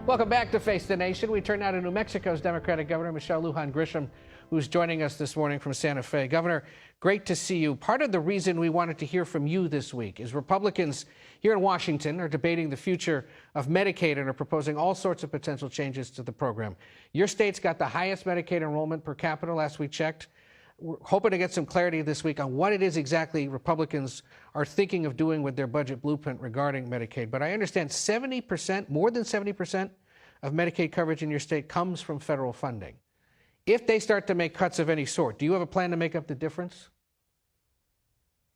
Welcome back to Face the Nation. We turn now to New Mexico's Democratic Governor, Lujan Grisham, who's joining us this morning from Santa Fe. Governor, great to see you. Part of the reason we wanted to hear from you this week is Republicans here in Washington are debating the future of Medicaid and are proposing all sorts of potential changes to the program. Your state's got the highest Medicaid enrollment per capita last we checked. We're hoping to get some clarity this week on what it is exactly Republicans are thinking of doing with their budget blueprint regarding Medicaid. But I understand 70%, more than 70% of Medicaid coverage in your state comes from federal funding. If they start to make cuts of any sort, do you have a plan to make up the difference?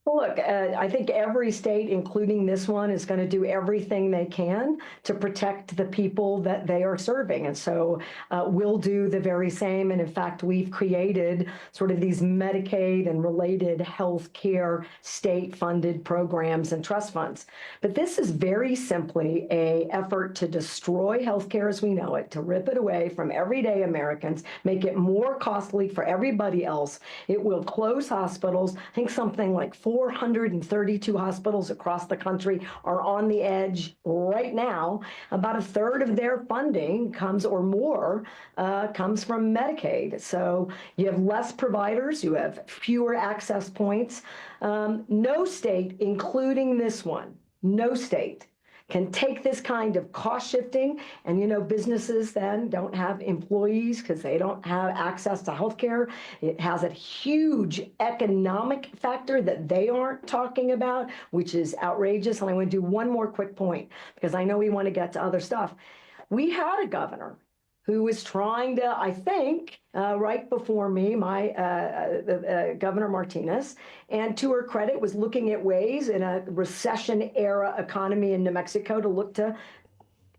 Well, look, I think every state, including this one, is going to do everything they can to protect the people that they are serving. And so we'll do the very same. And in fact, we've created sort of these Medicaid and related health care state-funded programs and trust funds. But this is very simply an effort to destroy health care as we know it, to rip it away from everyday Americans, make it more costly for everybody else. It will close hospitals. I think something like 432 hospitals across the country are on the edge right now. About a third of their funding comes or more comes from Medicaid. So you have less providers, you have fewer access points. No state, including this one, no state can take this kind of cost shifting, and businesses then don't have employees because they don't have access to health care. It has a huge economic factor that they aren't talking about, which is outrageous. And I want to do one more quick point because I know we want to get to other stuff. We had a governor who was trying to, I think, right before me, Governor Martinez, and to her credit, was looking at ways in a recession-era economy in New Mexico to look to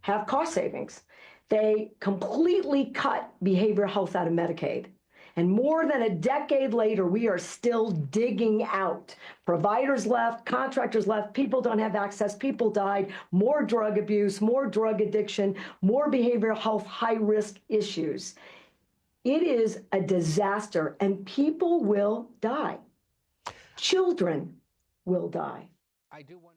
have cost savings. They completely cut behavioral health out of Medicaid. And more than a decade later, we are still digging out. Providers left, contractors left, people don't have access, people died, more drug abuse, more drug addiction, more behavioral health high-risk issues. It is a disaster, and people will die. Children will die. I do wonder